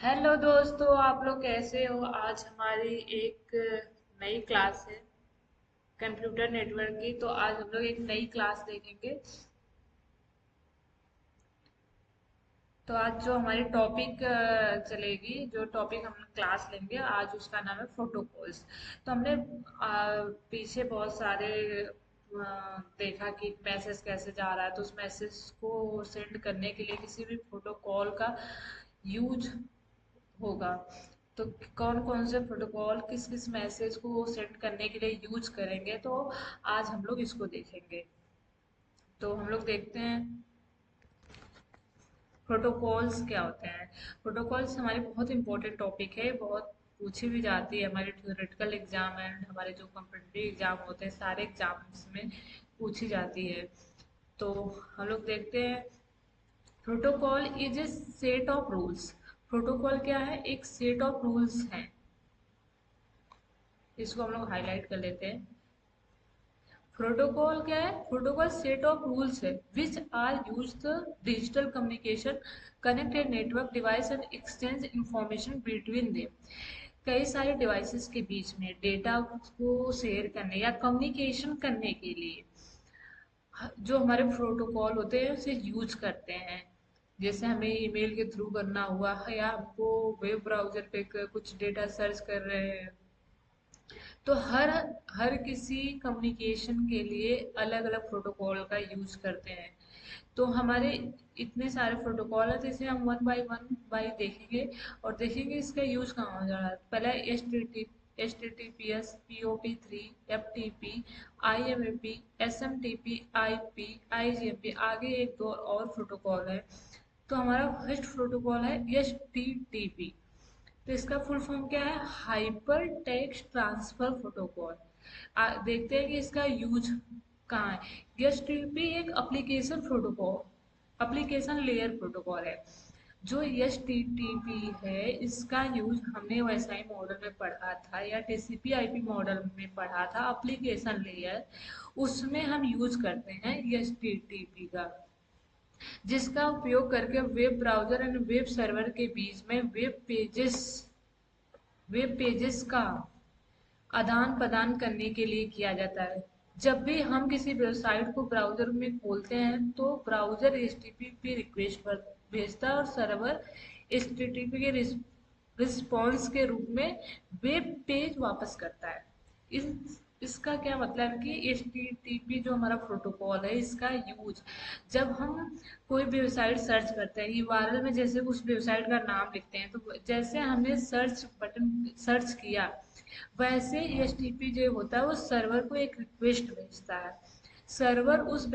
Hello दोस्तों, आप लोग कैसे हो। आज हमारी एक नई क्लास है कंप्यूटर नेटवर्क की। तो आज हम लोग एक नई क्लास देखेंगे। तो आज जो हमारी टॉपिक चलेगी, जो टॉपिक हम क्लास लेंगे आज, उसका नाम है प्रोटोकॉल्स। तो हमने पीछे बहुत सारे देखा कि मैसेज कैसे जा रहा है। तो उस मैसेज को सेंड करने के लिए किसी भी प्रोटोकॉल का यूज होगा। तो कौन कौन से प्रोटोकॉल किस किस मैसेज को सेंड करने के लिए यूज करेंगे, तो आज हम लोग इसको देखेंगे। तो हम लोग देखते हैं प्रोटोकॉल्स क्या होते हैं। प्रोटोकॉल्स हमारे बहुत इंपॉर्टेंट टॉपिक है, बहुत पूछी भी जाती है हमारे थ्योरेटिकल एग्जाम एंड हमारे जो कॉम्पिटिटिव एग्जाम होते हैं सारे एग्जाम्स में पूछी जाती है। तो हम लोग देखते हैं protocol is a set of rules. Protocol क्या है? एक सेट ऑफ रूल्स है। इसको हम लोग हाईलाइट कर लेते हैं। प्रोटोकॉल क्या है? प्रोटोकॉल सेट ऑफ रूल्स है which are use the digital communication, connect a network device and exchange information between them. कई सारे डिवाइसेस के बीच में डेटा को शेयर करने या कम्युनिकेशन करने के लिए जो हमारे प्रोटोकॉल होते हैं उसे यूज करते हैं। जैसे हमें ईमेल के थ्रू करना हुआ है, या हमको वेब ब्राउजर पे कुछ डेटा सर्च कर रहे हैं। तो हर हर किसी कम्युनिकेशन के लिए अलग अलग प्रोटोकॉल का यूज करते हैं। तो हमारे इतने सारे प्रोटोकॉल है, जैसे हम वन बाई देखेंगे और देखेंगे इसका यूज कहाँ हो जा रहा है। पहला H T T P S, P O P three, F T P, I M A P, S M T P, I P, I G M P, आगे एक दो और प्रोटोकॉल है। तो हमारा फर्स्ट प्रोटोकॉल है एच टी टी पी। तो इसका फुल फॉर्म क्या है? Hypertext transfer protocol. देखते हैं कि इसका यूज कहाँ है। एचटीटीपी एक application protocol, application layer protocol है। जो एचटीटीपी है इसका यूज हमने वैसाई मॉडल में पढ़ा था या टीसीपी आईपी मॉडल में पढ़ा था, एप्लीकेशन लेयर। उसमें हम यूज करते हैं एचटीटीपी का, जिसका उपयोग करके web browser and web server के बीच में वेब पेजेस का आदान प्रदान करने के लिए किया जाता है। जब भी हम किसी वेबसाइट को ब्राउज़र में खोलते हैं तो ब्राउज़र एचटीटीपी रिक्वेस्ट पर भेजता है और सर्वर एचटीटीपी के रिस्पॉन्स के रूप में वेब पेज वापस करता है। इसका क्या मतलब है कि एच टी टी पी जो हमारा प्रोटोकॉल है इसका यूज जब हम कोई वेबसाइट सर्च करते हैं, यूआरएल में जैसे उस वेबसाइट का नाम लिखते हैं, तो जैसे हमने सर्च बटन सर्च किया वैसे एच टी पी जो होता है वो सर्वर को एक रिक्वेस्ट भेजता है। सर्वर उस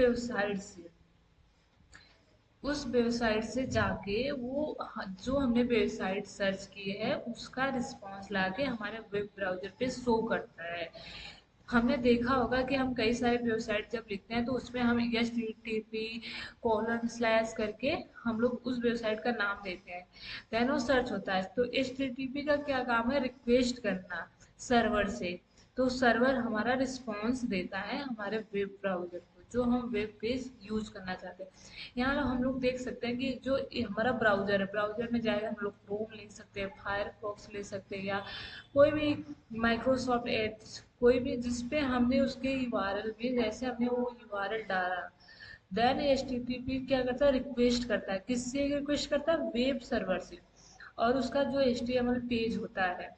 वेबसाइट से जाके वो जो हमने वेबसाइट सर्च की है उसका रिस्पॉन्स लाके हमारे वेब ब्राउजर पे शो करता है। हमने देखा होगा कि हम कई सारे वेबसाइट जब लिखते हैं तो उसमें हम H T T P colon slash करके हम लोग उस वेबसाइट का नाम देते हैं। देन वो सर्च होता है। तो एच टी टी पी का क्या काम है? रिक्वेस्ट करना सर्वर से। तो सर्वर हमारा रिस्पॉन्स देता है हमारे वेब ब्राउजर को जो हम वेब पेज यूज करना चाहते हैं। यहाँ हम लोग देख सकते हैं कि जो ये हमारा ब्राउजर है, ब्राउजर में जाए हम लोग क्रोम ले सकते हैं, फायरफॉक्स ले सकते हैं, या कोई भी माइक्रोसॉफ्ट एड्स, कोई भी जिसपे हमने उसके यूआरएल में जैसे हमने वो यूआरएल डाला, देन एचटीटीपी क्या करता है? रिक्वेस्ट करता है। किससे रिक्वेस्ट करता है? वेब सर्वर से। और उसका जो एचटीएमएल पेज होता है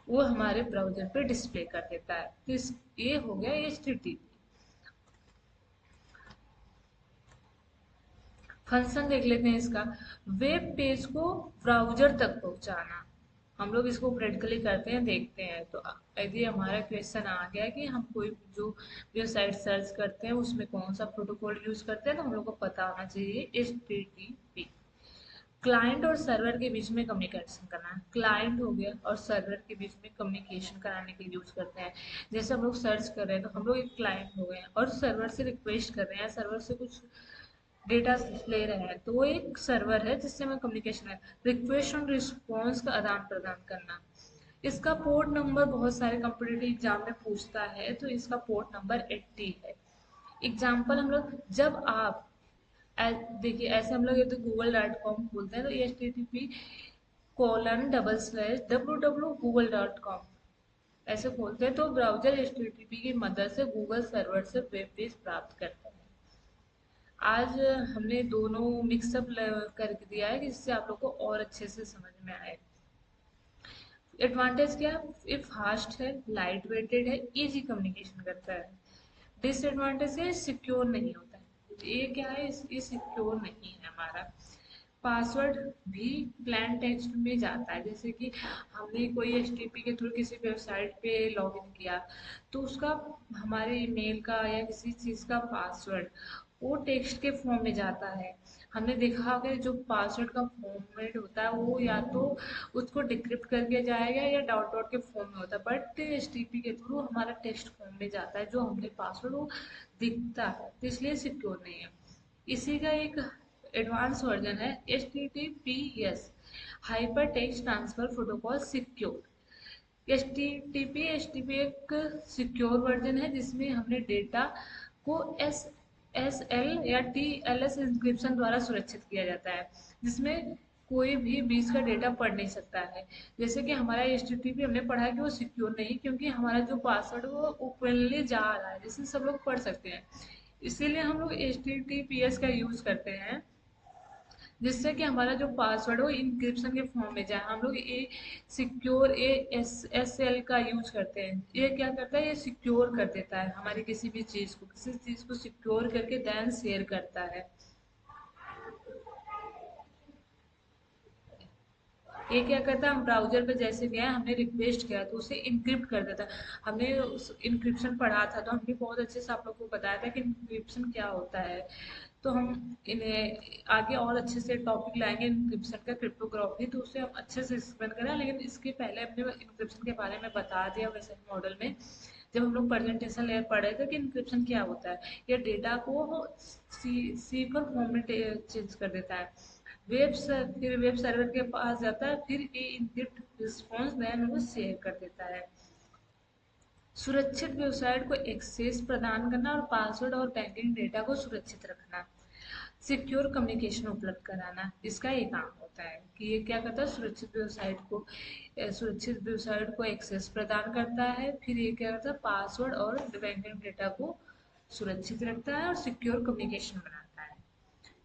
वो हमारे ब्राउजर पे डिस्प्ले कर देता है। तो ये हो गया एचटीटीपी। फंक्शन देख लेते हैं इसका। वेब पेज को ब्राउजर तक पहुंचाना। हम लोग इसको प्रैक्टिकली करते हैं, देखते हैं। तो यदि हमारा क्वेश्चन आ गया कि हम कोई जो वेबसाइट सर्च करते हैं उसमें कौन सा प्रोटोकॉल यूज करते हैं, तो हम लोग को पता होना चाहिए H T T P. Client और सर्वर के बीच में कम्युनिकेशन करना। क्लाइंट हो गया और सर्वर के बीच में कम्युनिकेशन कराने के लिए यूज करते हैं। जैसे हम लोग सर्च कर रहे हैं तो हम लोग एक क्लाइंट हो गए और सर्वर से रिक्वेस्ट कर रहे हैं, सर्वर से कुछ डेटा ले रहे हैं, तो वो एक सर्वर है जिससे हमें कम्युनिकेशन है। रिक्वेस्ट और रिस्पॉन्स का आदान प्रदान करना। इसका पोर्ट नंबर बहुत सारे कम्पिटिटिव एग्जाम में पूछता है, तो इसका पोर्ट नंबर 80 है। एग्जाम्पल हम लोग जब आप देखिए ऐसे हम लोग ये तो गूगल.com खोलते हैं तो H T T P www.google.com ऐसे खोलते हैं तो ब्राउजर HTTP की मदद से गूगल सर्वर से वेब पेज प्राप्त करता है। आज हमने दोनों मिक्सअप कर दिया है कि जिससे आप लोग को और अच्छे से समझ में आए। एडवांटेज क्या है? ये फास्ट है, लाइट वेटेड है, इजी कम्युनिकेशन करता है। डिसएडवांटेज है, सिक्योर नहीं होता है। ये क्या है? ये सिक्योर नहीं है हमारा। पासवर्ड भी प्लेन टेक्स्ट में जाता है, जैसे कि हमने कोई एचटीटीपी के थ्रू किसी वेबसाइट पे लॉगिन किया तो उसका हमारे ईमेल का या किसी चीज़ का पासवर्ड वो टेक्स्ट के फॉर्म में जाता है। हमने देखा होगा जो पासवर्ड का फॉर्मेट होता है वो या तो उसको डिक्रिप्ट करके जाएगा या डॉट डॉट के फॉर्म में होता है, बट एचटीटीपी के थ्रू हमारा टेक्स्ट फॉर्म में जाता है जो हमने पासवर्ड वो दिखता है, तो इसलिए सिक्योर नहीं है। इसी का एक एडवांस वर्जन है HTTPS, hyper text transfer protocol secure. H T P एक सिक्योर वर्जन है जिसमें हमने डेटा को SSL या TLS इंक्रिप्शन द्वारा सुरक्षित किया जाता है, जिसमें कोई भी बीच का डेटा पढ़ नहीं सकता है। जैसे कि हमारा HTTP हमने पढ़ा है कि वो सिक्योर नहीं, क्योंकि हमारा जो पासवर्ड वो ओपनली जा रहा है जिससे सब लोग पढ़ सकते हैं। इसीलिए हम लोग HTTPS का यूज करते हैं, जिससे कि हमारा जो पासवर्ड हो इंक्रिप्शन के फॉर्म में जाए। हम लोग ए सिक्योर ASL का यूज करते हैं। ये क्या करता है? ये सिक्योर कर देता है हमारी किसी चीज को सिक्योर करके देन शेयर करता है। ये क्या करता है? हम ब्राउजर पे जैसे गए हमने रिक्वेस्ट किया तो उसे इनक्रिप्ट कर देता है। हमने उस इनक्रिप्शन पढ़ा था तो हमने बहुत अच्छे से आप लोग को बताया था कि इनक्रिप्शन क्या होता है। तो हम इन्हें आगे और अच्छे से टॉपिक लाएंगे इनक्रिप्शन का, क्रिप्टोग्राफी, तो उसे हम अच्छे से एक्सप्लेन करें। लेकिन इसके पहले हमने इनक्रिप्शन के बारे में बता दिया वैसे मॉडल में, जब हम लोग प्रेजेंटेशन लेयर पढ़ रहे थे कि इनक्रिप्शन क्या होता है। ये डेटा को सीक्रेट फॉर्म में चेंज कर देता है। फिर वेब सर्वर के पास जाता है, फिर ये इनक्रिप्ट रिस्पॉन्स देन वो शेयर कर देता है। सुरक्षित वेबसाइट को एक्सेस प्रदान करना और पासवर्ड और बैंकिंग डेटा को सुरक्षित रखना, सिक्योर कम्युनिकेशन उपलब्ध कराना, इसका ये काम होता है कि ये क्या करता है? सुरक्षित वेबसाइट को एक्सेस प्रदान करता है, फिर ये क्या करता है? पासवर्ड और बैंकिंग डेटा को सुरक्षित रखता है और सिक्योर कम्युनिकेशन बनाता है।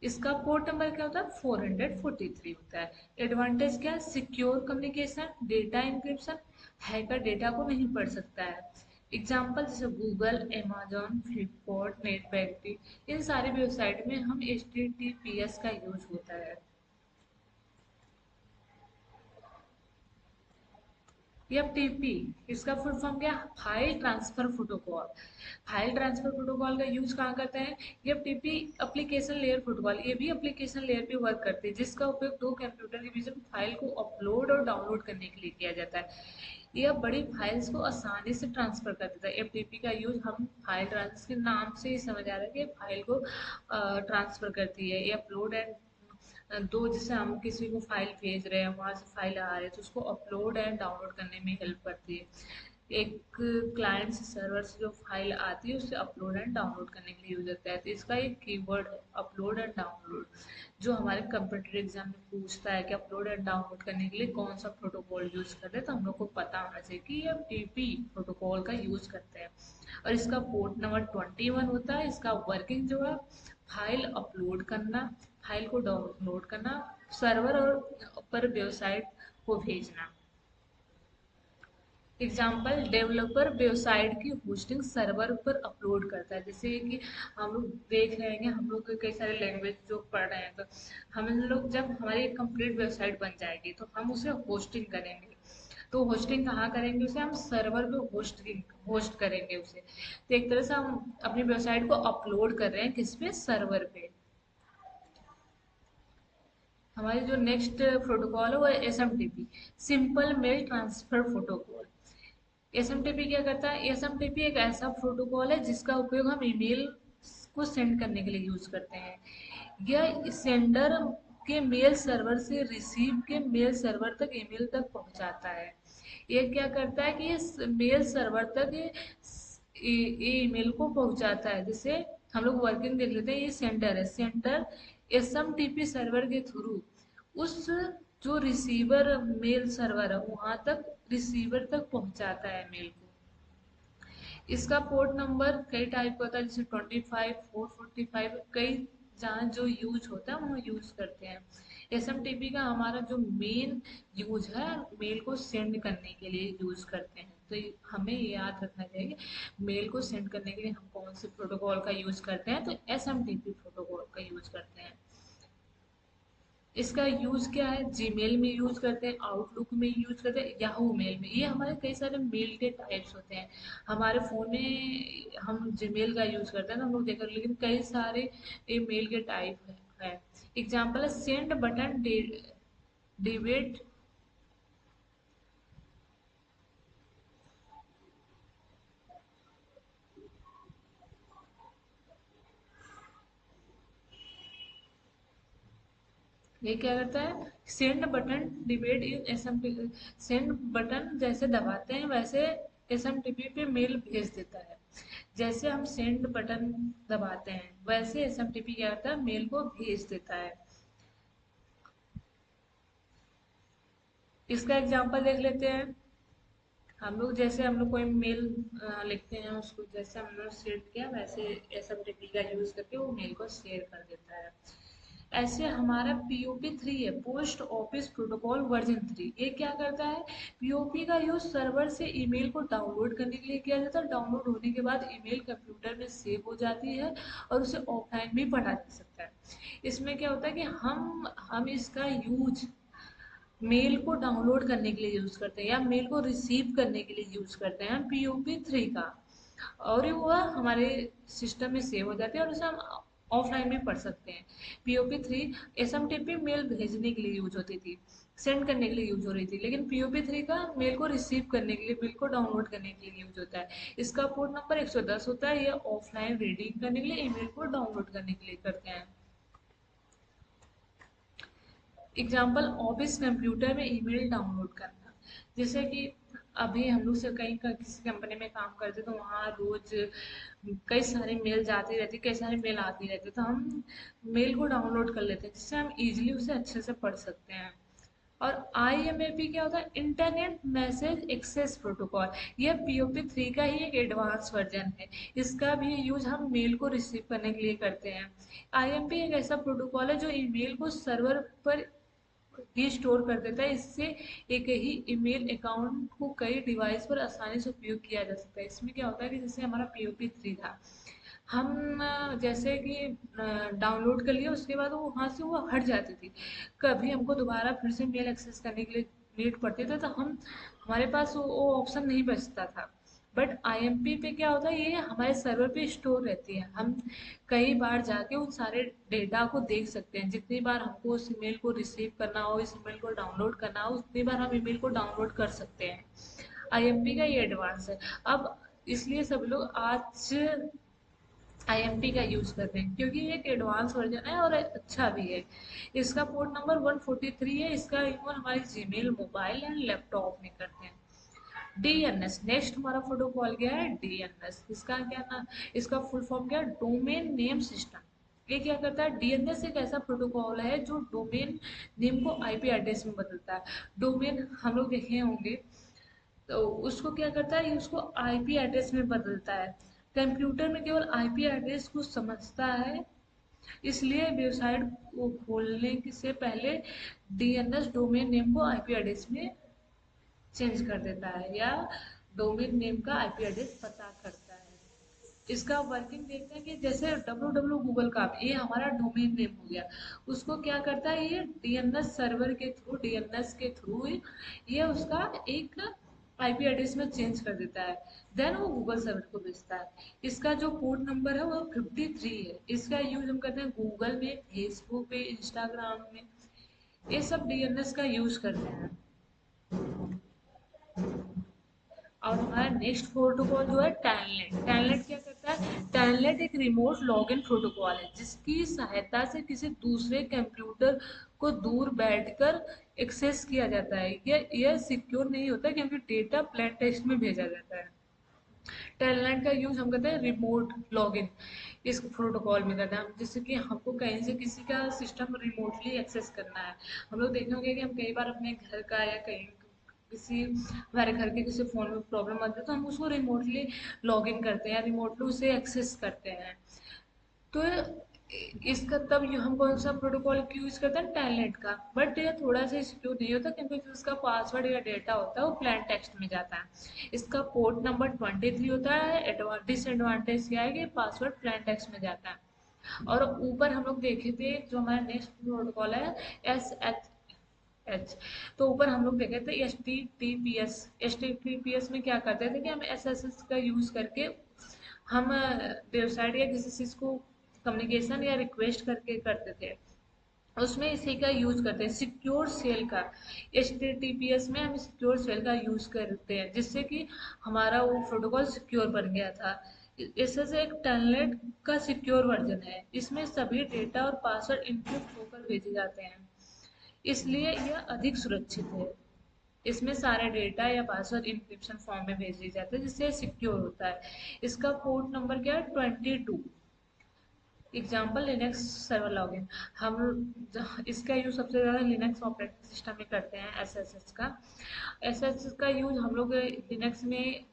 इसका पोर्ट नंबर क्या होता है? 443 होता है। एडवांटेज क्या है? Secure communication, data encryption, hacker data को नहीं पढ़ सकता है। एग्जाम्पल जैसे Google, Amazon, Flipkart, net banking, इन सारी वेबसाइट में हम HTTPS का यूज होता है। FTP इसका फुल फॉर्म क्या? File transfer protocol. File transfer protocol का यूज कहाँ करते हैं? FTP एप्लीकेशन लेयर प्रोटोकॉल, ये भी एप्लीकेशन लेयर पे वर्क करते हैं, जिसका उपयोग दो कंप्यूटर के बीच में फाइल को अपलोड और डाउनलोड करने के लिए किया जाता है। यह बड़ी फाइल्स को आसानी से ट्रांसफर कर देता है। FTP का यूज हम फाइल ट्रांसफर के नाम से ही समझ आ रहा है कि फाइल को ट्रांसफर करती है। ये अपलोड एंड दो, जैसे हम किसी को फाइल भेज रहे हैं, वहां से फाइल आ रही है तो उसको अपलोड एंड डाउनलोड करने में हेल्प करती है। एक क्लाइंट से सर्वर से जो फाइल आती है उसे अपलोड एंड डाउनलोड करने के लिए यूज होता है। तो इसका एक कीवर्ड है अपलोड एंड डाउनलोड, जो हमारे कंप्यूटर एग्जाम में पूछता है कि अपलोड एंड डाउनलोड करने के लिए कौन सा प्रोटोकॉल यूज कर रहे हैं, तो हम लोग को पता होना चाहिए कि ये FTP प्रोटोकॉल का यूज करते हैं। और इसका पोर्ट नंबर 21 होता है। इसका वर्किंग जो है, फाइल अपलोड करना, फाइल को डाउनलोड करना, सर्वर और पर वेबसाइट को भेजना। एग्जाम्पल, डेवलपर वेबसाइट की होस्टिंग सर्वर पर अपलोड करता है। जैसे कि हम लोग देख रहे हैं कि हम लोग कई सारे लैंग्वेज जो पढ़ रहे हैं, तो हम लोग जब हमारी कंप्लीट वेबसाइट बन जाएगी तो हम उसे होस्टिंग करेंगे। तो होस्टिंग कहाँ करेंगे? उसे हम सर्वर पे होस्ट करेंगे उसे। तो एक तरह से हम अपनी वेबसाइट को अपलोड कर रहे हैं किस पे? सर्वर पे। हमारी जो नेक्स्ट प्रोटोकॉल है वो है SMTP, simple mail transfer protocol. SMTP क्या करता है? SMTP एक ऐसा प्रोटोकॉल है जिसका उपयोग हम ईमेल को सेंड करने के लिए यूज करते हैं। यह सेंडर के मेल सर्वर से रिसीव के मेल सर्वर तक ईमेल तक पहुंचाता है। ये क्या करता है कि ये मेल सर्वर तक ये ईमेल को पहुंचाता है। जैसे हम लोग वर्किंग देख लेते हैं, ये सेंडर है। सेंडर SMTP सर्वर के थ्रू उस जो रिसीवर मेल सर्वर है वहां तक रिसीवर तक पहुंचाता है मेल को। इसका पोर्ट नंबर कई टाइप का होता है, जैसे 25, 445, कई जहाँ जो यूज होता है वो यूज करते हैं। एसएमटीपी का हमारा जो मेन यूज है मेल को सेंड करने के लिए यूज करते हैं। तो हमें ये याद रखना चाहिए मेल को सेंड करने के लिए हम कौन से प्रोटोकॉल का यूज करते हैं, तो एसएमटीपी प्रोटोकॉल का यूज करते हैं। इसका यूज क्या है, जीमेल में यूज करते हैं, आउटलुक में यूज करते हैं, याहू मेल में। ये हमारे कई सारे मेल के टाइप्स होते हैं। हमारे फोन में हम जीमेल का यूज करते हैं ना हम लोग देखकर, लेकिन कई सारे ये मेल के टाइप है। एग्जाम्पल है सेंड बटन, डिबेट। ये क्या करता है, send button debate in SMT. Send button जैसे दबाते हैं वैसे एसएमटीपी पे मेल भेज देता है। जैसे हम सेंड बटन दबाते हैं वैसे एसएमटीपी क्या करता है, मेल को भेज देता है। इसका एग्जांपल देख लेते हैं। हम लोग जैसे हम लोग कोई मेल लिखते हैं, उसको जैसे हम लोग सेंड किया वैसे एसएमटीपी का यूज करके वो मेल को शेयर कर देता है। ऐसे हमारा पीओपी 3 है, पोस्ट ऑफिस प्रोटोकॉल वर्जन 3। ये क्या करता है, पीओपी का यूज सर्वर से ईमेल को डाउनलोड करने के लिए किया जाता है। डाउनलोड होने के बाद ईमेल कंप्यूटर में सेव हो जाती है और उसे ऑफलाइन भी पढ़ा जा सकता है। इसमें क्या होता है कि हम इसका यूज मेल को डाउनलोड करने के लिए यूज करते हैं या मेल को रिसीव करने के लिए यूज करते हैं पीओपी 3 का। और ये वह हमारे सिस्टम में सेव हो जाती है और उसे हम ऑफलाइन भी पढ़ सकते हैं। पीओपी 3 एसएमटीपी मेल भेजने के लिए यूज होती थी, सेंड करने के लिए यूज हो रही थी, लेकिन पीओपी 3 का मेल को रिसीव करने के लिए, मेल को डाउनलोड करने के लिए यूज होता है। इसका पोर्ट नंबर 110 होता है। ये ऑफलाइन रीडिंग करने के लिए, ईमेल को डाउनलोड करने के लिए करते हैं। एग्जाम्पल ऑफिस कंप्यूटर में ईमेल डाउनलोड करना। जैसे कि अभी हम लोग से कहीं का किसी कंपनी में काम करते तो वहाँ रोज कई सारे मेल जाती रहती, कई सारे मेल आती रहती, तो हम मेल को डाउनलोड कर लेते हैं जिससे हम इजीली उसे अच्छे से पढ़ सकते हैं। और आईएमएपी क्या होता है, इंटरनेट मैसेज एक्सेस प्रोटोकॉल। यह पीओपी 3 का ही एक एडवांस वर्जन है। इसका भी यूज हम मेल को रिसीव करने के लिए करते हैं। आईएमपी एक ऐसा प्रोटोकॉल है जो ईमेल को सर्वर पर ही स्टोर कर देता है। इससे एक ही ईमेल अकाउंट को कई डिवाइस पर आसानी से उपयोग किया जा सकता है। इसमें क्या होता है कि जैसे हमारा पीओपी 3 था, हम जैसे कि डाउनलोड कर लिया उसके बाद वो वहाँ से वो हट जाती थी। कभी हमको दोबारा फिर से मेल एक्सेस करने के लिए नीड पड़ती थी तो हम हमारे पास वो ऑप्शन नहीं बचता था। बट आईएमपी पे क्या होता है, ये हमारे सर्वर पे स्टोर रहती है। हम कई बार जाके उन सारे डेटा को देख सकते हैं। जितनी बार हमको उस ईमेल को रिसीव करना हो, इस ईमेल को डाउनलोड करना हो, उतनी बार हम ईमेल को डाउनलोड कर सकते हैं। आईएमपी का ये एडवांस है। अब इसलिए सब लोग आज आईएमपी का यूज करते हैं क्योंकि ये एक एडवांस वर्जन है और अच्छा भी है। इसका पोर्ट नंबर 143 है। इसका यूज हमारे जीमेल, मोबाइल एंड लैपटॉप में करते हैं। डीएनएस नेक्स्ट हमारा प्रोटोकॉल क्या है, डीएनएस। इसका क्या ना, इसका फुल फॉर्म क्या है, डोमेन नेम सिस्टम। ये क्या करता है, डीएनएस एक ऐसा प्रोटोकॉल है जो डोमेन नेम को आईपी एड्रेस में बदलता है। डोमेन हम लोग देखे होंगे, तो उसको क्या करता है, ये उसको आईपी एड्रेस में बदलता है। कंप्यूटर में केवल आईपी एड्रेस को समझता है, इसलिए वेबसाइट को खोलने से पहले डीएनएस डोमेन नेम को आईपी एड्रेस में चेंज कर देता है या डोमेन नेम का आईपी एड्रेस पता करता है। इसका वर्किंग देखते हैं कि जैसे www गूगल का, ये हमारा डोमेन नेम हो गया। उसको क्या करता है, ये डीएनएस सर्वर के थ्रू, डीएनएस के थ्रू ये उसका एक आईपी एड्रेस में चेंज कर देता है। देन वो गूगल सर्वर को भेजता है। इसका जो पोर्ट नंबर है वो 53 है। इसका यूज हम करते हैं गूगल में, फेसबुक पे, इंस्टाग्राम में, ये सब डीएनएस का यूज करते हैं। और हमारा नेक्स्ट प्रोटोकॉल जो है टैनलेट। टैनलेट क्या करता है, टैनलेट एक रिमोट लॉगिन प्रोटोकॉल है जिसकी सहायता से किसी दूसरे कंप्यूटर को दूर बैठकर एक्सेस किया जाता है। यह सिक्योर नहीं होता क्योंकि डेटा प्लेन टेक्स्ट में भेजा जाता है। टेलनेट का यूज हम करते हैं रिमोट लॉगिन इस प्रोटोकॉल में करते हैं, जिससे कि हमको कहीं से किसी का सिस्टम रिमोटली एक्सेस करना है। हम लोग देखे होंगे कि हम कई बार अपने घर का या कहीं किसी हमारे घर के किसी फ़ोन में प्रॉब्लम आती है तो हम उसको रिमोटली लॉग इन करते हैं या रिमोटली उसे एक्सेस करते हैं। तो इसका तब हम कौन सा प्रोटोकॉल यूज करते हैं, टेलनेट का। बट ये थोड़ा सा सिक्योर नहीं होता क्योंकि जो इसका पासवर्ड या डेटा होता है वो प्लेन टेक्स्ट में जाता है। इसका पोर्ट नंबर 23 होता है। डिसएडवांटेज क्या है कि पासवर्ड प्लेन टेक्स्ट में जाता है। और ऊपर हम लोग देखे थे जो हमारा नेक्स्ट प्रोटोकॉल है SSH। तो ऊपर हम लोग देखे थे HTTPS। HTTPS में क्या करते थे कि हम SSH का यूज करके हम वेबसाइट या किसी चीज़ को कम्युनिकेशन या रिक्वेस्ट करके करते थे। उसमें इसी का यूज करते हैं सिक्योर सेल का। HTTPS में हम सिक्योर सेल का यूज करते हैं जिससे कि हमारा वो प्रोटोकॉल सिक्योर बन गया था। इससे से एक टेलनेट का सिक्योर वर्जन है। इसमें सभी डेटा और पासवर्ड इनक्रिप्ट होकर भेजे जाते हैं, इसलिए यह अधिक सुरक्षित है। इसमें सारे डेटा या पासवर्ड इंक्रिप्शन फॉर्म में भेज दिए जाते हैं जिससे सिक्योर होता है। इसका पोर्ट नंबर क्या है, 22। Example Linux server login. हम इसका यूज सबसे ज़्यादा लिनक्स ऑपरेटिंग सिस्टम में करते हैं। एसएसएच का का यूज हम लोग लिनक्स में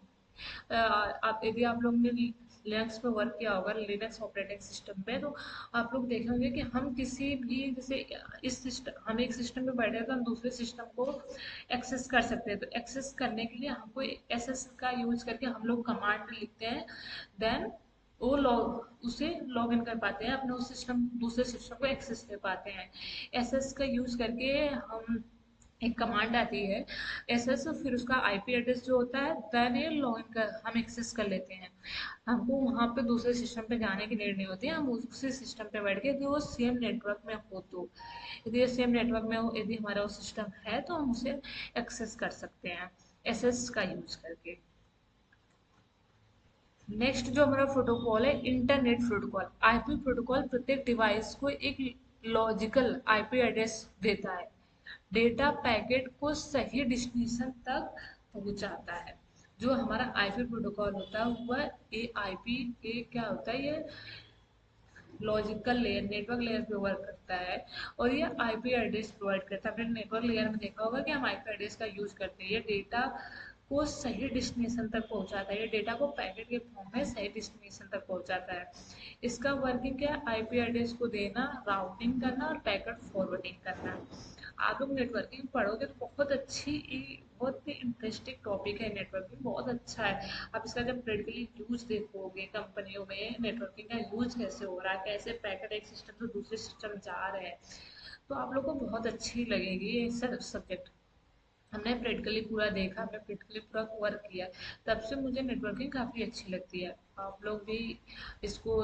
आप यदि आप लोग ने लिनक्स पे वर्क किया होगा, लिनक्स ऑपरेटिंग सिस्टम पे, तो आप लोग देखे होंगे कि हम किसी भी जैसे इस सिस्टम हम एक सिस्टम पे बैठे हैं तो हम दूसरे सिस्टम को एक्सेस कर सकते हैं। तो एक्सेस करने के लिए हमको एसएस का यूज करके हम लोग कमांड लिखते हैं। देन वो लॉग उसे लॉग इन कर पाते हैं, अपने उस सिस्टम दूसरे सिस्टम को एक्सेस दे पाते हैं। एसएस का यूज करके हम एक कमांड आती है एसएस, फिर उसका आईपी एड्रेस जो होता है देन ये लॉगिन कर हम एक्सेस कर लेते हैं। हमको वहाँ पे दूसरे सिस्टम पे जाने की नीड नहीं होती है। हम उसी सिस्टम पे बैठ के यदि वो सेम नेटवर्क में हो तो यदि ये सेम नेटवर्क में हो, यदि हमारा वो सिस्टम है तो हम उसे एक्सेस कर सकते हैं एसएस का यूज करके। नेक्स्ट जो हमारा प्रोटोकॉल है इंटरनेट प्रोटोकॉल। आईपी प्रोटोकॉल प्रत्येक डिवाइस को एक लॉजिकल आईपी एड्रेस देता है। डेटा पैकेट को सही डेस्टिनेशन तक पहुंचाता है। जो हमारा आईपी प्रोटोकॉल होता है वह ए आईपी ए क्या होता है, ये लॉजिकल लेयर नेटवर्क लेयर पे वर्क करता है। और ये आईपी एड्रेस प्रोवाइड करता है। आपने नेटवर्क लेयर में देखा होगा कि हम आईपी एड्रेस का यूज करते हैं। ये डेटा को सही डेस्टिनेशन तक पहुंचाता है। ये डेटा को पैकेट के फॉर्म में सही डेस्टिनेशन तक पहुंचाता है। इसका वर्किंग क्या है, आईपी एड्रेस को देना, राउटिंग करना और पैकेट फॉरवर्डिंग करना। आप लोग नेटवर्किंग पढ़ोगे तो बहुत ही इंटरेस्टिंग टॉपिक है। नेटवर्किंग बहुत अच्छा है। आप इसका जब प्रैक्टिकली यूज देखोगे कंपनियों में नेटवर्किंग का यूज कैसे हो रहा है, कैसे पैकेट एक सिस्टम से दूसरे सिस्टम जा रहे हैं, तो आप लोग को बहुत अच्छी लगेगी ये सब्जेक्ट। हमने प्रैक्टिकली पूरा देखा, हमने प्रैक्टिकली पूरा वर्क किया, तब से मुझे नेटवर्किंग काफ़ी अच्छी लगती है। आप लोग भी इसको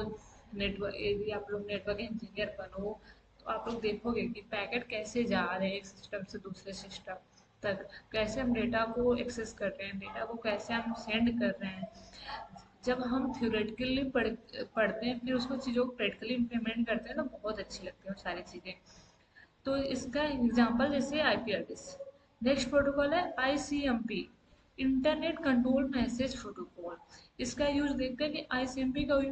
नेटवर्क यदि आप लोग नेटवर्क इंजीनियर बनो तो आप लोग देखोगे कि पैकेट कैसे जा रहे हैं एक सिस्टम से दूसरे सिस्टम तक, कैसे हम डेटा को एक्सेस कर रहे हैं, डेटा को कैसे हम सेंड कर रहे हैं। जब हम थ्योरेटिकली पढ़ते हैं फिर उसको चीज़ों को प्रैक्टिकली इम्प्लीमेंट करते हैं तो बहुत अच्छी लगती है वो सारी चीज़ें। तो इसका एग्जांपल जैसे आईपी एड्रेस। नेक्स्ट प्रोटोकॉल है ICMP, internet control message protocol. इसका यूज देखते हैं कि आईसीएमपी का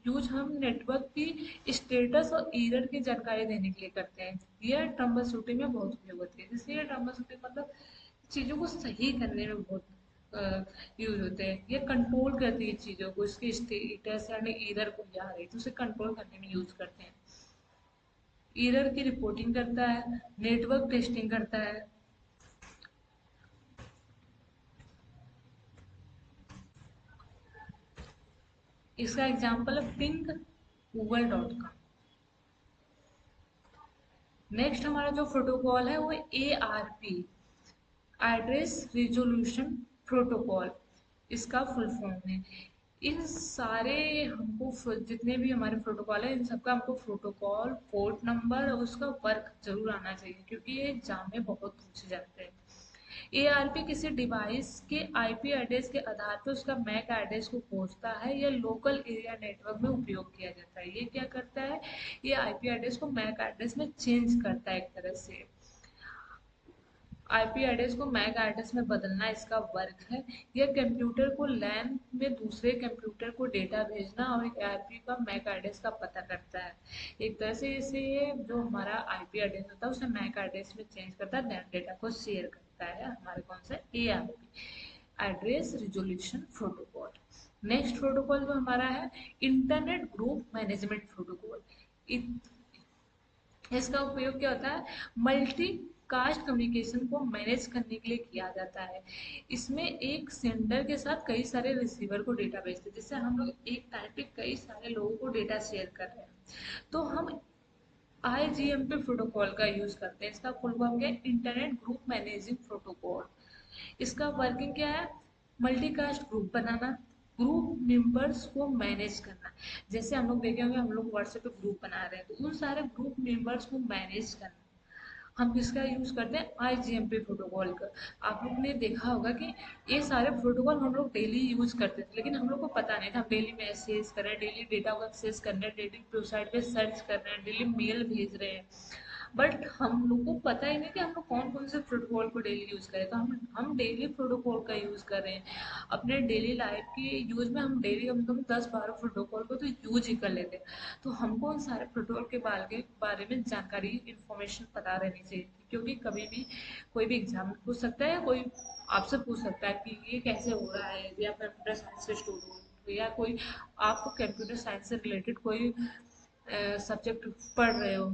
यूज हम नेटवर्क की स्टेटस और एरर की जानकारी देने के लिए करते हैं। यह ट्रम्बल शूटिंग में बहुत उपयोग होती है। जैसे ये ट्रम्बल शूटिंग मतलब चीज़ों को सही करने में बहुत यूज होते हैं। ये कंट्रोल करती है चीज़ों को, इसके स्टेटस यानी एरर को जा रही है तो उसे कंट्रोल करने में यूज करते हैं। एरर की रिपोर्टिंग करता है, नेटवर्क टेस्टिंग करता है। इसका एग्जांपल है पिंग google.com। नेक्स्ट हमारा जो प्रोटोकॉल है वो ARP, एड्रेस रिजोल्यूशन प्रोटोकॉल, इसका फुल फॉर्म है। इन सारे हमको जितने भी हमारे प्रोटोकॉल है इन सबका हमको प्रोटोकॉल पोर्ट नंबर और उसका वर्क जरूर आना चाहिए क्योंकि ये एग्जाम में बहुत पूछे जाते हैं। एआरपी किसी डिवाइस के आईपी एड्रेस के आधार पर उसका मैक एड्रेस को खोजता है। यह लोकल एरिया नेटवर्क में उपयोग किया जाता है। ये क्या करता है, ये आईपी एड्रेस को मैक एड्रेस में चेंज करता है एक तरह से। आईपी एड्रेस को मैक एड्रेस में बदलना इसका वर्क है। यह कंप्यूटर को लैन में दूसरे कंप्यूटर को डेटा भेजना और एक आईपी का मैक एड्रेस का पता करता है। एक तरह से इसे ये जो हमारा आईपी एड्रेस होता है उसे मैक एड्रेस में चेंज करता है, डेटा को शेयर करता है हमारे कौन सा ARP, address resolution protocol. Next protocol जो हमारा है इंटरनेट ग्रुप मैनेजमेंट प्रोटोकॉल। इसका उपयोग क्या होता है, मल्टी कास्ट कम्युनिकेशन को मैनेज करने के लिए किया जाता है। इसमें एक सेंडर के साथ कई सारे रिसीवर को डेटा भेजते हैं, जिससे हम लोग एक टाइम पे कई सारे लोगों को डेटा शेयर कर रहे हैं। तो हम आईजीएमपी प्रोटोकॉल का यूज करते हैं। इसका फुल फॉर्म क्या है, इंटरनेट ग्रुप मैनेजिंग प्रोटोकॉल। इसका वर्किंग क्या है, मल्टीकास्ट ग्रुप बनाना, ग्रुप मेंबर्स को मैनेज करना। जैसे हम लोग देखे होंगे, हम लोग व्हाट्सएप पे ग्रुप बना रहे हैं तो उन सारे ग्रुप मेंबर्स को मैनेज करना। हम किसका यूज करते हैं, आईजीएमपी प्रोटोकॉल का। आप लोग ने देखा होगा कि ये सारे प्रोटोकॉल हम लोग डेली यूज करते थे, लेकिन हम लोग को पता नहीं था। हम डेली मैसेज कर रहे हैं, डेली डेटा को एक्सेस कर रहे हैं, डेली वेबसाइट पे सर्च कर रहे हैं, डेली मेल भेज रहे हैं, बट हम लोग को पता ही नहीं कि हम लोग कौन कौन से प्रोटोकॉल को डेली यूज करें। तो हम डेली प्रोटोकॉल का यूज कर रहे हैं अपने डेली लाइफ के यूज में। हम डेली कम से कम 10-12 प्रोटोकॉल को तो यूज ही कर लेते हैं। तो हमको उन सारे प्रोटोकॉल के बारे में जानकारी, इंफॉर्मेशन पता रहनी चाहिए, क्योंकि कभी भी कोई भी एग्जाम में पूछ सकता है, या कोई आपसे पूछ सकता है कि ये कैसे हो रहा है, या कंप्यूटर साइंस के स्टूडेंट, या कोई आप कंप्यूटर साइंस से रिलेटेड कोई सब्जेक्ट पढ़ रहे हो।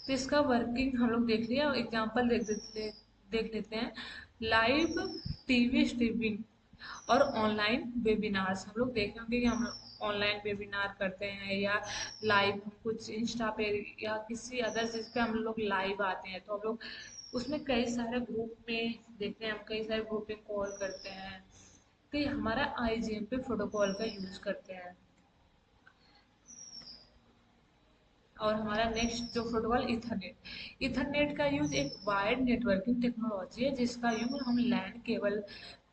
तो इसका वर्किंग हम लोग देख लिया, एग्जांपल देख लेते हैं। लाइव टीवी स्ट्रीमिंग और ऑनलाइन वेबिनार्स। हम लोग देखे होंगे कि हम ऑनलाइन वेबिनार करते हैं, या लाइव हम कुछ इंस्टा पे या किसी अदर चीज पे हम लोग लाइव आते हैं, तो हम लोग उसमें कई सारे ग्रुप में देखते हैं, हम कई सारे ग्रुप में कॉल करते हैं। तो ये हमारा आईजीएमपी प्रोटोकॉल का यूज करते हैं। और हमारा नेक्स्ट जो प्रोटोकॉल इथरनेट। इथरनेट का यूज एक वायर्ड नेटवर्किंग टेक्नोलॉजी है, जिसका यूज हम लैन केबल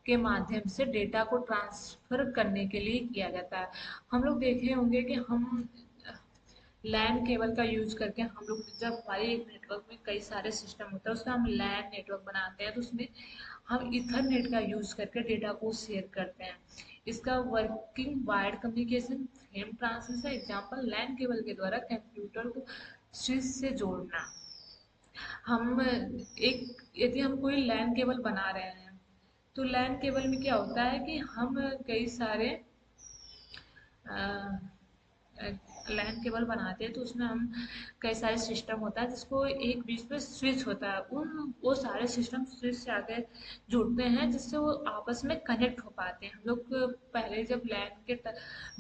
के माध्यम से डेटा को ट्रांसफर करने के लिए किया जाता है। हम लोग देखे होंगे कि हम लैन केबल का यूज करके हम लोग, जब हमारे एक नेटवर्क में कई सारे सिस्टम होता है उसका हम लैन नेटवर्क बनाते हैं, तो उसमें हम इथरनेट का यूज करके डेटा को शेयर करते हैं। इसका working wired communication, frame transfer. Example, LAN cable के द्वारा कंप्यूटर को स्विच से जोड़ना। हम एक यदि हम कोई लैन केबल बना रहे हैं, तो लैन केबल में क्या होता है कि हम कई सारे लैन केबल बनाते हैं, तो उसमें हम कई सारे सिस्टम होता है जिसको एक बीच में स्विच होता है, उन वो सारे सिस्टम स्विच से आगे जुड़ते हैं, जिससे वो आपस में कनेक्ट हो पाते हैं। हम लोग पहले जब लैन के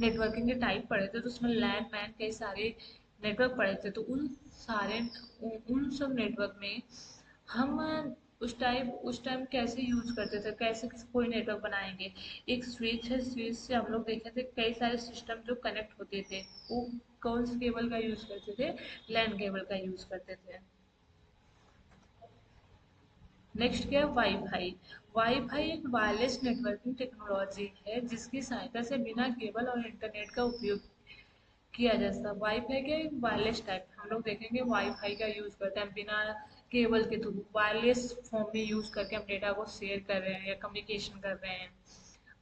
नेटवर्किंग के टाइप पढ़े थे, तो उसमें लैन मैन कई सारे नेटवर्क पढ़े थे, तो उन सब नेटवर्क में हम उस टाइम कैसे यूज करते थे, कैसे कोई नेटवर्क बनाएंगे। एक स्विच है, स्विच से हम लोग देखे थे कई सारे सिस्टम जो कनेक्ट होते थे, वो कौन से केबल का यूज करते थे, लैन केबल का यूज करते थे। नेक्स्ट क्या है, वाईफाई। वाईफाई एक वायरलेस नेटवर्किंग टेक्नोलॉजी है, जिसकी सहायता से बिना केबल और इंटरनेट का उपयोग किया जा सकता है। वाईफाई का एक वायरलेस टाइप, हम लोग देखेंगे वाईफाई का यूज करते हैं बिना केबल के थ्रू, वायरलेस फॉर्म में यूज करके हम डेटा को शेयर कर रहे हैं या कम्युनिकेशन कर रहे हैं।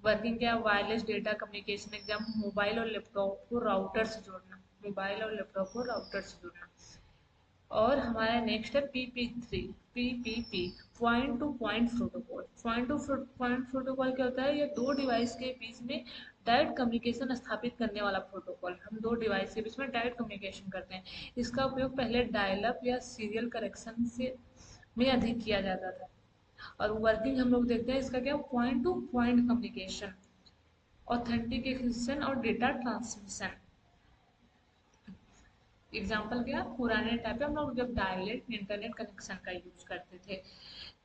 वर्किंग क्या है, wireless data communication. Exam, mobile और लैपटॉप को राउटर से जोड़ना, मोबाइल और लैपटॉप को राउटर से जोड़ना। और हमारा नेक्स्ट है पीपी3, PPP, point to point protocol. Point to point protocol क्या होता है, ये दो डिवाइस के बीच में डायरेक्ट कम्युनिकेशन स्थापित करने वाला प्रोटोकॉल। हम दो डिवाइस के बीच में डायरेक्ट कम्युनिकेशन करते हैं। इसका उपयोग पहले डायल अप या सीरियल कनेक्शन से में अधिक किया जाता था। और वर्किंग हम लोग देखते हैं इसका क्या, point to point communication, authentication और डेटा ट्रांसमिशन। एग्जाम्पल क्या, पुराने टाइप पे हम लोग जब डायरेक्ट इंटरनेट कनेक्शन का यूज करते थे,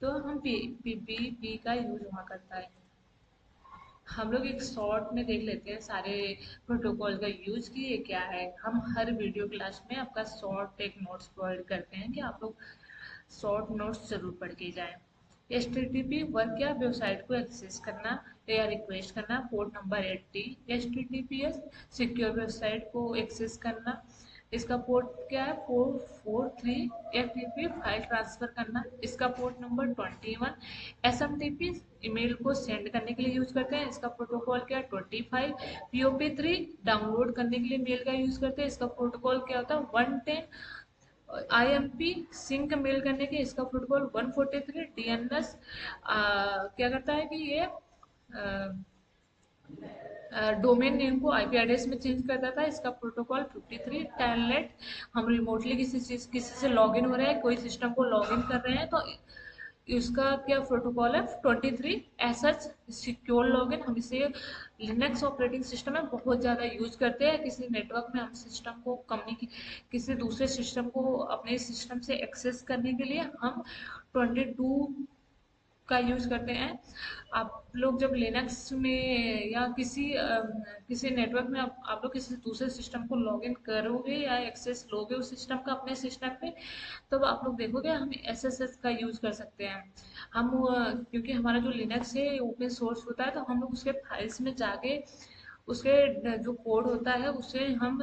तो हम पी का यूज वहाँ करता है। हम लोग एक शॉर्ट में देख लेते हैं सारे प्रोटोकॉल का यूज कि ये क्या है। हम हर वीडियो क्लास में आपका शॉर्ट एक नोट्स प्रोवाइड करते हैं कि आप लोग शॉर्ट नोट्स जरूर पढ़ के जाएं। HTTP वर्क या वेबसाइट को एक्सेस करना या रिक्वेस्ट करना, port number 80। HTTPS secure website को एक्सेस करना, इसका पोर्ट क्या है? 443। एफटीपी फाइल ट्रांसफर करना, इसका पोर्ट नंबर 21। एसएमटीपी ईमेल को सेंड करने के लिए यूज करते हैं, इसका प्रोटोकॉल क्या है? 25। पीओपी3 डाउनलोड करने के लिए मेल का यूज करते हैं, इसका प्रोटोकॉल क्या होता है? 110। आईएमपी सिंक मेल करने के, इसका प्रोटोकॉल 143। डीएनएस क्या करता है कि ये डोमेन नेम को आईपी एड्रेस में चेंज करता था, इसका प्रोटोकॉल 53। टेलनेट, हम रिमोटली किसी से लॉगिन हो रहे हैं, कोई सिस्टम को लॉगिन कर रहे हैं तो इसका क्या प्रोटोकॉल है? 23। एसएच सिक्योर लॉगिन, हम इसे लिनक्स ऑपरेटिंग सिस्टम में बहुत ज़्यादा यूज करते हैं। किसी नेटवर्क में हम सिस्टम को किसी दूसरे सिस्टम को अपने सिस्टम से एक्सेस करने के लिए हम 22 का यूज करते हैं। आप लोग जब लिनक्स में या किसी नेटवर्क में आप लोग किसी दूसरे सिस्टम को लॉगिन करोगे या एक्सेस लोगे उस सिस्टम का अपने सिस्टम पे, तब आप लोग देखोगे हम एसएसएस का यूज कर सकते हैं। क्योंकि हमारा जो लिनक्स है ओपन सोर्स होता है, तो हम लोग उसके फाइल्स में जाके उसके जो कोड होता है उसे हम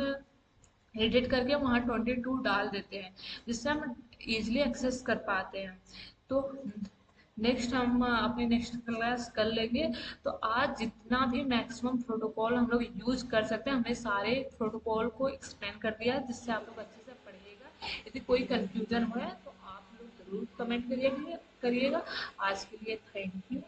एडिट करके वहाँ 22 डाल देते हैं, जिससे हम इजिली एक्सेस कर पाते हैं। तो नेक्स्ट हम अपनी नेक्स्ट क्लास कर लेंगे। तो आज जितना भी मैक्सिमम प्रोटोकॉल हम लोग यूज कर सकते हैं, हमने सारे प्रोटोकॉल को एक्सप्लेन कर दिया है, जिससे आप लोग अच्छे से पढ़िएगा। यदि कोई कंफ्यूजन हो तो आप लोग जरूर कमेंट करिएगा। आज के लिए थैंक यू।